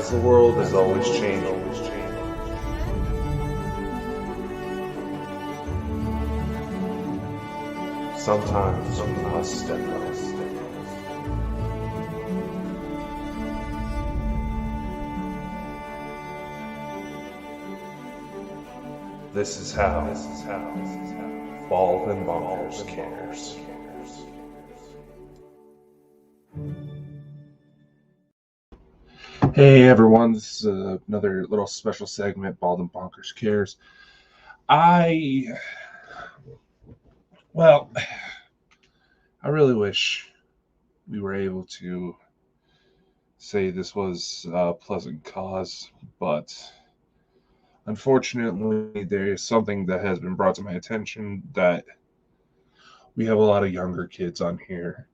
as the world is always changing. Sometimes you must step up. This is how Bald and Bonkers Cares. Hey everyone, this is another little special segment, Bald and Bonkers Cares. I really wish we were able to say this was a pleasant cause, but unfortunately there is something that has been brought to my attention that we have a lot of younger kids on here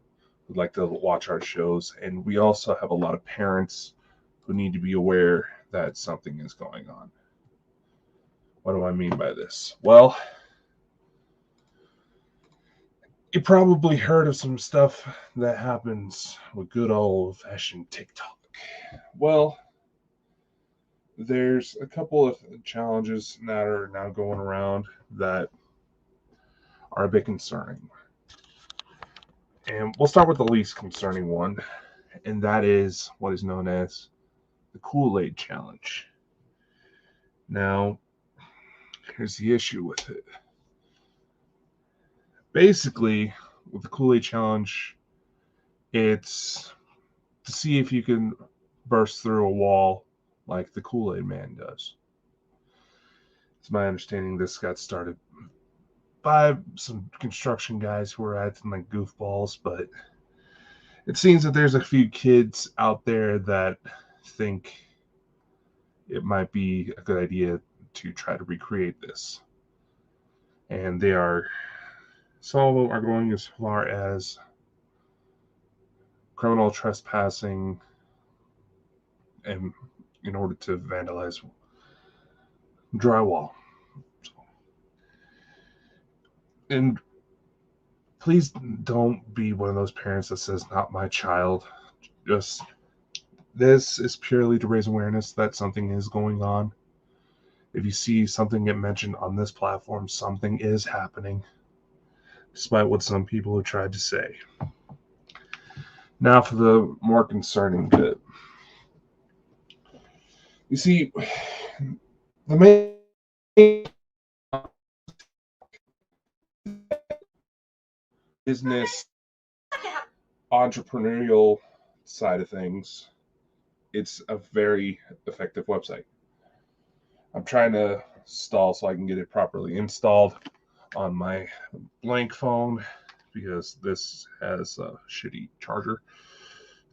who like to watch our shows, and we also have a lot of parents who need to be aware that something is going on. What do I mean by this? Well, you probably heard of some stuff that happens with good old-fashioned TikTok. Well, there's a couple of challenges that are now going around that are a bit concerning. And we'll start with the least concerning one, and that is what is known as the Kool-Aid Challenge. Now, here's the issue with it. Basically, with the Kool-Aid Challenge, it's to see if you can burst through a wall like the Kool-Aid Man does. It's my understanding this got started by some construction guys who were acting like goofballs, but it seems that there's a few kids out there that think it might be a good idea to try to recreate this. And some of them are going as far as criminal trespassing and in order to vandalize drywall. And please don't be one of those parents that says, not my child. Just, this is purely to raise awareness that something is going on. If you see something get mentioned on this platform, something is happening, despite what some people have tried to say. Now for the more concerning bit. You see, the main business entrepreneurial side of things, it's a very effective website. I'm trying to stall so I can get it properly installed on my blank phone because this has a shitty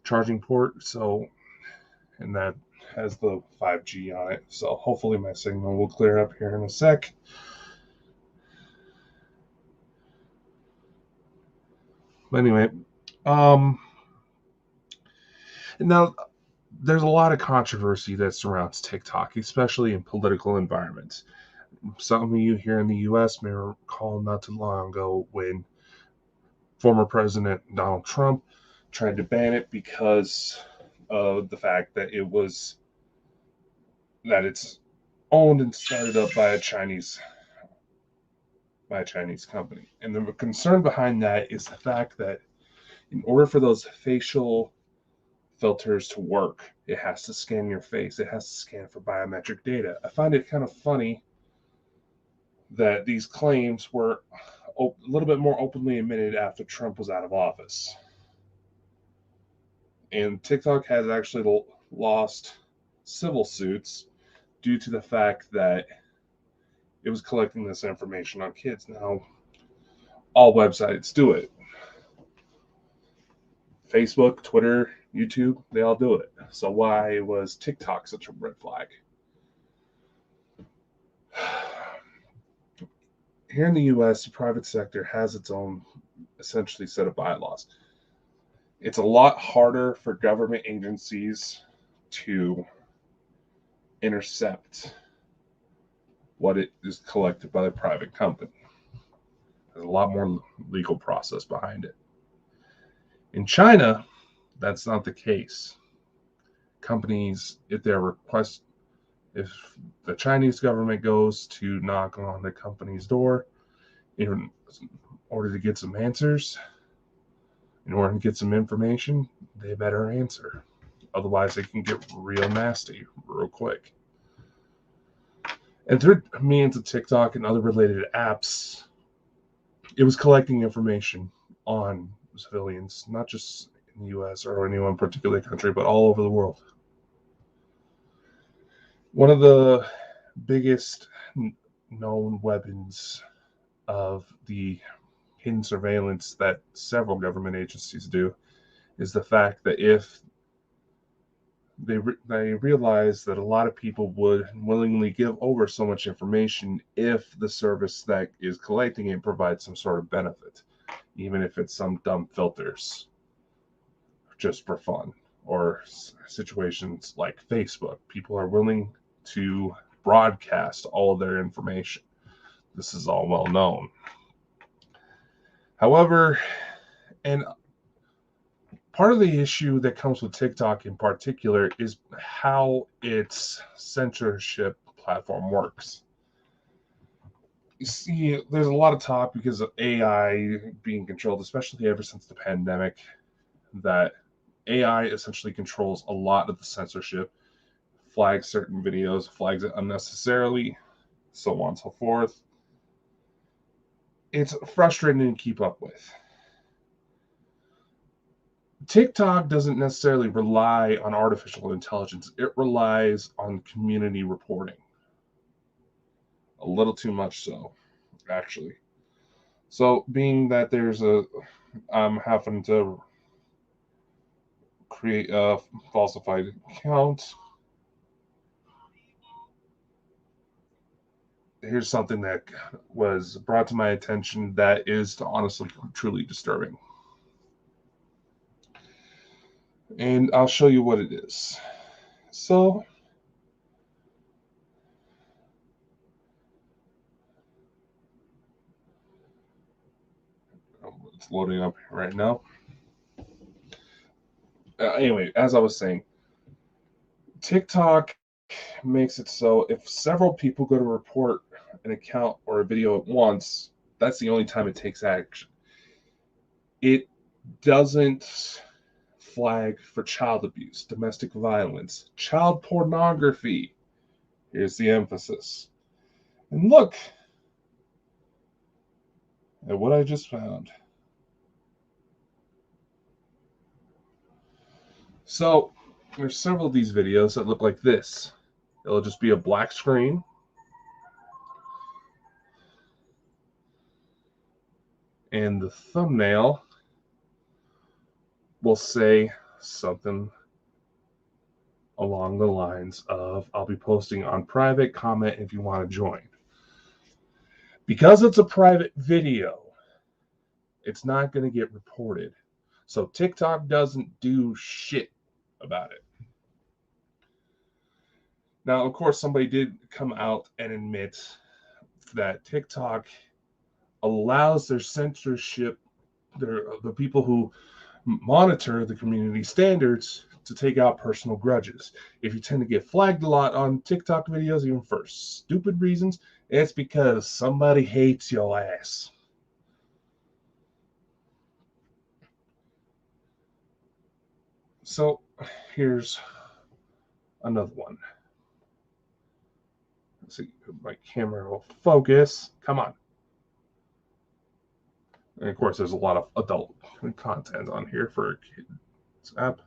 charging port, and that has the 5G on it, so hopefully my signal will clear up here in a sec. But anyway, now there's a lot of controversy that surrounds TikTok, especially in political environments. Some of you here in the U.S. may recall not too long ago when former President Donald Trump tried to ban it because of the fact that it's owned and started up by a Chinese company. And the concern behind that is the fact that in order for those facial filters to work, it has to scan your face. It has to scan for biometric data. I find it kind of funny that these claims were a little bit more openly admitted after Trump was out of office. And TikTok has actually lost civil suits due to the fact that it was collecting this information on kids. Now, all websites do it. Facebook, Twitter, YouTube, they all do it. So why was TikTok such a red flag? Here in the U.S., the private sector has its own essentially set of bylaws. It's a lot harder for government agencies to intercept what it is collected by the private company. There's a lot more legal process behind it. In China, that's not the case. companies, if the Chinese government goes to knock on the company's door in order to get some answers, in order to get some information, they better answer. Otherwise, it can get real nasty real quick. And through means of TikTok and other related apps, it was collecting information on civilians, not just in the US or any one particular country, but all over the world. One of the biggest known weapons of the hidden surveillance that several government agencies do is the fact that if they realize that a lot of people would willingly give over so much information if the service that is collecting it provides some sort of benefit, even if it's some dumb filters just for fun, or situations like Facebook. People are willing to broadcast all of their information. This is all well known. However, and part of the issue that comes with TikTok in particular is how its censorship platform works. You see, there's a lot of talk because of AI being controlled, especially ever since the pandemic, that AI essentially controls a lot of the censorship, flags certain videos, flags it unnecessarily, so on and so forth. It's frustrating to keep up with. TikTok doesn't necessarily rely on artificial intelligence. It relies on community reporting. A little too much so, actually. So, being that I'm having to create a falsified account, here's something that was brought to my attention that is honestly truly disturbing. And I'll show you what it is. So, it's loading up right now. Anyway, as I was saying, TikTok makes it so if several people go to report an account or a video at once, that's the only time it takes action. It doesn't flag for child abuse, domestic violence, child pornography. Here's the emphasis. And look at what I just found. So there's several of these videos that look like this. It'll just be a black screen. And the thumbnail will say something along the lines of, I'll be posting on private, comment if you want to join. Because it's a private video, it's not going to get reported. So TikTok doesn't do shit about it. Now, of course, somebody did come out and admit that TikTok allows their censorship, the people who monitor the community standards, to take out personal grudges. If you tend to get flagged a lot on TikTok videos, even for stupid reasons, it's because somebody hates your ass. So here's another one. Let's see if my camera will focus. Come on. And of course, there's a lot of adult content on here for a kids app.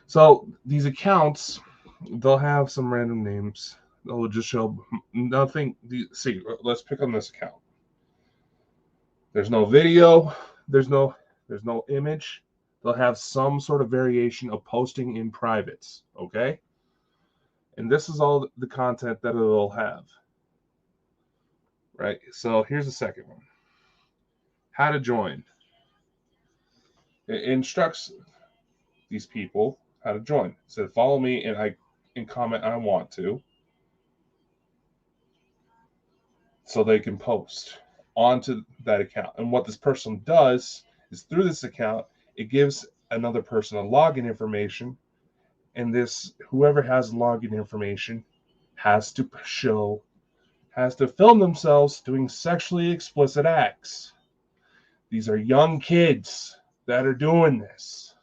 So these accounts, they'll have some random names. They'll just show nothing. See, let's pick on this account. There's no video. There's no image. They'll have some sort of variation of posting in privates. Okay. And this is all the content that it'll have. Right. So here's the second one. How to join. It instructs these people how to join. It said, follow me and comment I want to, so they can post onto that account. And what this person does is, through this account, it gives another person a login information, and this whoever has login information has to film themselves doing sexually explicit acts. These are young kids that are doing this.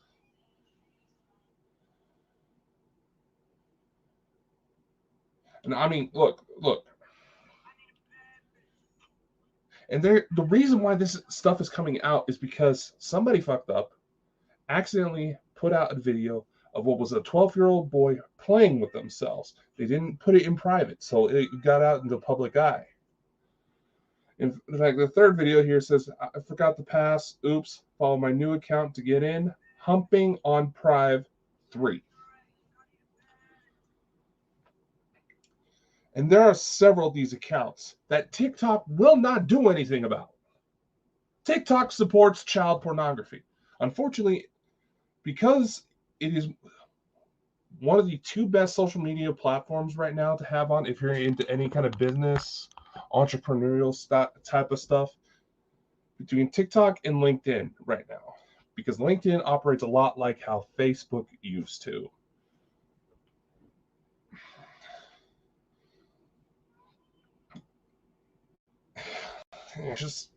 And I mean, look. And the reason why this stuff is coming out is because somebody fucked up, accidentally put out a video of what was a 12-year-old boy playing with themselves. They didn't put it in private, so it got out in the public eye. In fact, the third video here says, I forgot the pass. Oops. Follow my new account to get in. Humping on Prive 3. And there are several of these accounts that TikTok will not do anything about. TikTok supports child pornography. Unfortunately, because it is one of the two best social media platforms right now to have on if you're into any kind of business, entrepreneurial type of stuff, between TikTok and LinkedIn right now, because LinkedIn operates a lot like how Facebook used to. It's just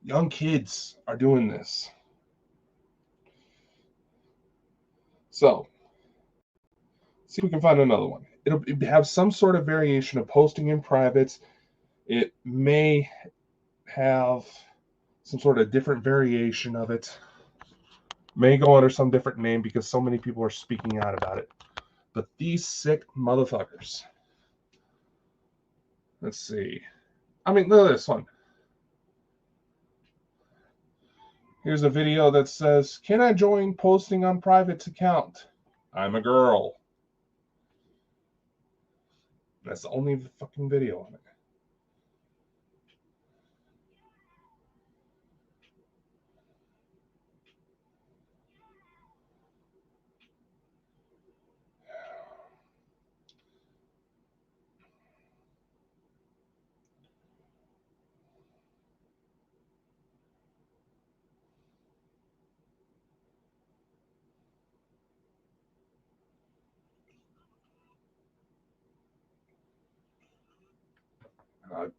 young kids are doing this. So, see if we can find another one. It'll have some sort of variation of posting in privates. It may have some sort of different variation of it. May go under some different name because so many people are speaking out about it. But these sick motherfuckers. Let's see. I mean, look at this one. Here's a video that says, can I join posting on private account? I'm a girl. That's the only fucking video on it.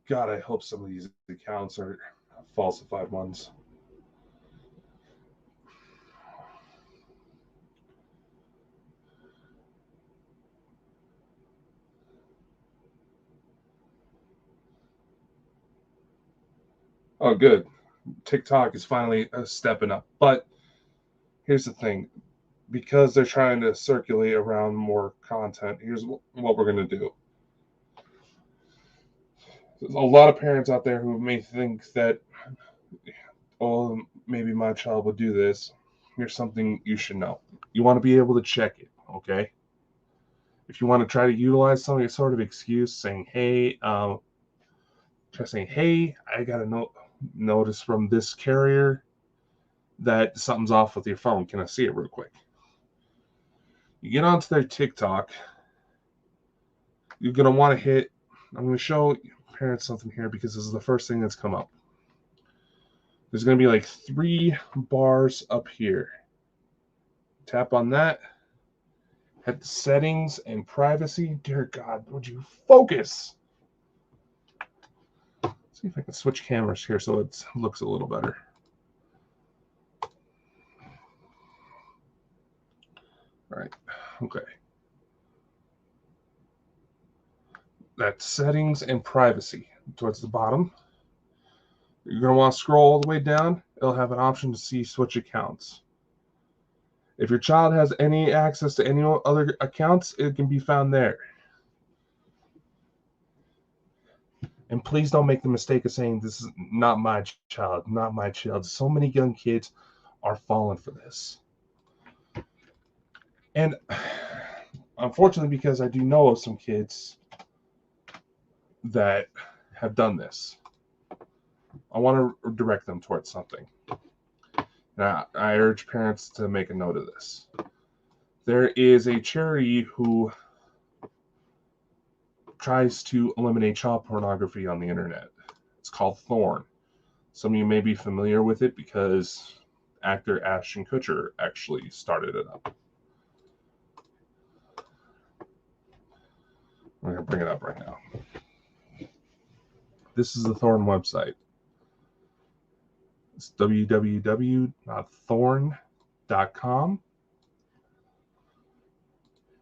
God, I hope some of these accounts are falsified ones. Oh, good. TikTok is finally stepping up. But here's the thing. Because they're trying to circulate around more content, here's what we're going to do. There's a lot of parents out there who may think that, oh, maybe my child would do this. Here's something you should know. You want to be able to check it, okay? If you want to try to utilize some sort of excuse saying, hey, I got a notice from this carrier that something's off with your phone. Can I see it real quick? You get onto their TikTok. You're going to want to hit, I'm going to show parents something here because this is the first thing that's come up. There's going to be like 3 bars up here. Tap on that. Hit the settings and privacy. Dear God, would you focus? Let's see if I can switch cameras here so it looks a little better. All right. Okay. That's settings and privacy towards the bottom. You're going to want to scroll all the way down. It'll have an option to see switch accounts. If your child has any access to any other accounts, it can be found there. And please don't make the mistake of saying this is not my child, not my child. So many young kids are falling for this. And unfortunately, because I do know of some kids that have done this, I want to direct them towards something. Now, I urge parents to make a note of this. There is a charity who tries to eliminate child pornography on the internet. It's called Thorn. Some of you may be familiar with it because actor Ashton Kutcher actually started it up. I'm going to bring it up right now. This is the Thorn website. It's www.thorn.com.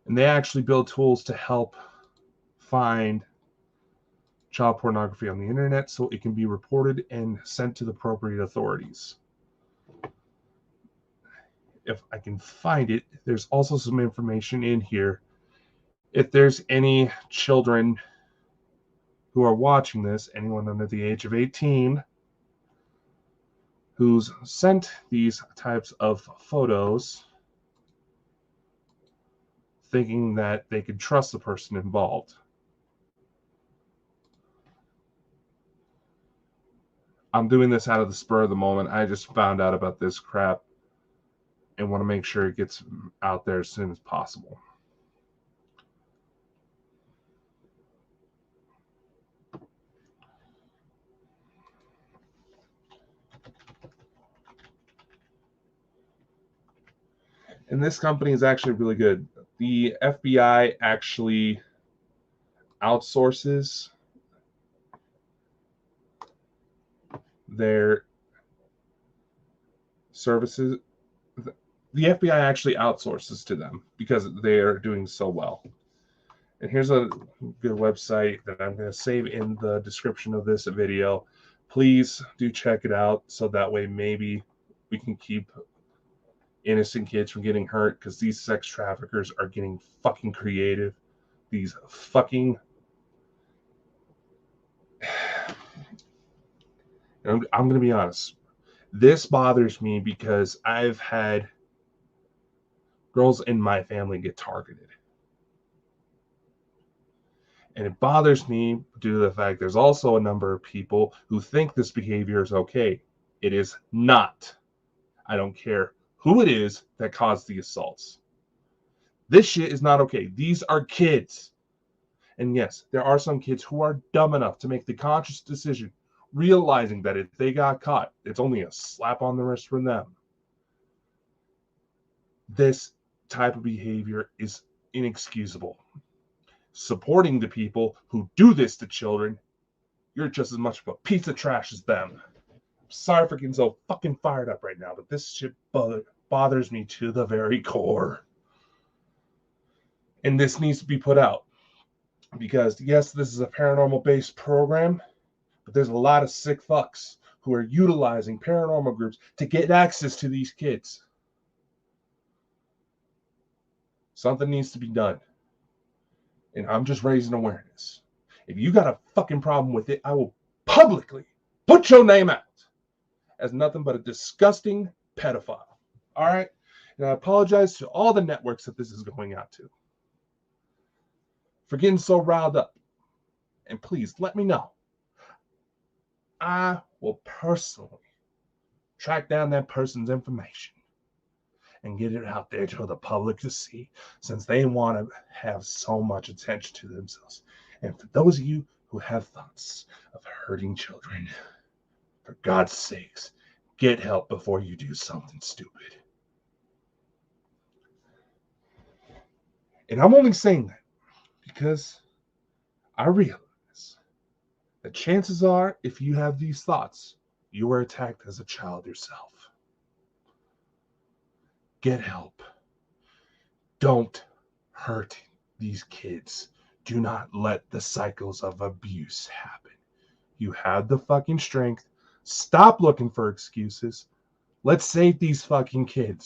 And they actually build tools to help find child pornography on the internet so it can be reported and sent to the appropriate authorities. If I can find it, there's also some information in here. If there's any children who are watching this, anyone under the age of 18, who's sent these types of photos thinking that they could trust the person involved. I'm doing this out of the spur of the moment. I just found out about this crap and want to make sure it gets out there as soon as possible. And this company is actually really good. The FBI actually outsources their services. The FBI actually outsources to them because they are doing so well. And here's a good website that I'm going to save in the description of this video. Please do check it out so that way maybe we can keep innocent kids from getting hurt, because these sex traffickers are getting fucking creative. These fucking... I'm going to be honest. This bothers me because I've had girls in my family get targeted. And it bothers me due to the fact there's also a number of people who think this behavior is okay. It is not. I don't care who it is that caused the assaults. This shit is not okay. These are kids. And yes, there are some kids who are dumb enough to make the conscious decision, realizing that if they got caught, it's only a slap on the wrist for them. This type of behavior is inexcusable. Supporting the people who do this to children, you're just as much of a piece of trash as them. Sorry for getting so fucking fired up right now, but this shit bothers me to the very core. And this needs to be put out. Because, yes, this is a paranormal-based program, but there's a lot of sick fucks who are utilizing paranormal groups to get access to these kids. Something needs to be done. And I'm just raising awareness. If you got a fucking problem with it, I will publicly put your name out as nothing but a disgusting pedophile. All right? And I apologize to all the networks that this is going out to for getting so riled up. And please let me know. I will personally track down that person's information and get it out there to the public to see, since they want to have so much attention to themselves. And for those of you who have thoughts of hurting children, for God's sakes, get help before you do something stupid. And I'm only saying that because I realize that chances are, if you have these thoughts, you were attacked as a child yourself. Get help. Don't hurt these kids. Do not let the cycles of abuse happen. You have the fucking strength. Stop looking for excuses. Let's save these fucking kids.